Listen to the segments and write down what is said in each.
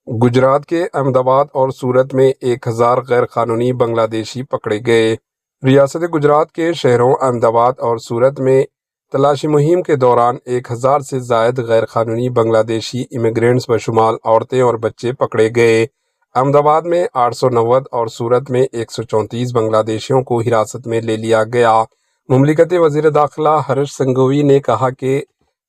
गुजरात के अहमदाबाद और सूरत में 1000 गैर कानूनी बांग्लादेशी पकड़े गए। रियासत गुजरात के शहरों अहमदाबाद और सूरत में तलाशी मुहिम के दौरान 1000 से जायद गैर कानूनी बांग्लादेशी इमिग्रेंट्स बशुमाल औरतें और बच्चे पकड़े गए। अहमदाबाद में 890 और सूरत में 134 बांग्लादेशियों को हिरासत में ले लिया गया। मुमलिकती वजीर दाखिला हर्ष संघवी ने कहा कि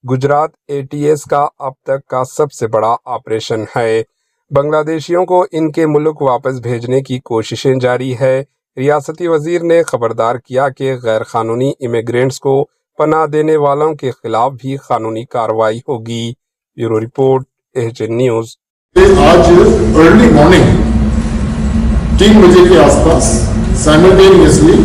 गुजरात एटीएस का अब तक का सबसे बड़ा ऑपरेशन है। बांग्लादेशियों को इनके मुल्क वापस भेजने की कोशिशें जारी है। रियासती वजीर ने खबरदार किया कि गैर कानूनी इमिग्रेंट्स को पनाह देने वालों के खिलाफ भी कानूनी कार्रवाई होगी। Bureau report, HN news. आज अर्ली मॉर्निंग 3 बजे के आसपास साइमल्टेनियसली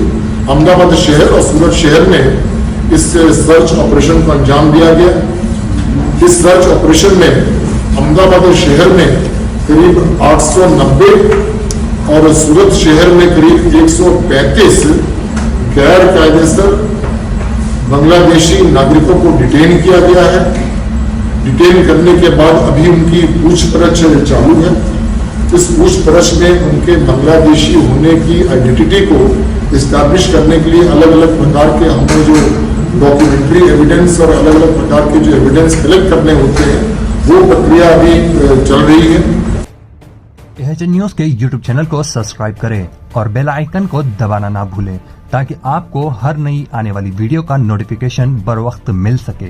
अहमदाबाद शहर और सूरत शहर में इस सर्च ऑपरेशन को अंजाम दिया गया। इस सर्च ऑपरेशन में अहमदाबाद शहर में करीब 890 और सूरत शहर में करीब 135 गैर कायदेसर बांग्लादेशी नागरिकों को डिटेन किया गया है। डिटेन करने के बाद अभी उनकी पूछपरछ चालू है। इस पूछपरछ में उनके बांग्लादेशी होने की आइडेंटिटी को इस्टेब्लिश करने के लिए अलग अलग प्रकार के हमने जो डॉक्यूमेंट्री एविडेंस और अलग अलग प्रकार के जो एविडेंस कलेक्ट करने होते हैं वो प्रक्रिया अभी चल रही है। एचएन न्यूज के यूट्यूब चैनल को सब्सक्राइब करें और बेल आइकन को दबाना ना भूलें ताकि आपको हर नई आने वाली वीडियो का नोटिफिकेशन बर वक्त मिल सके।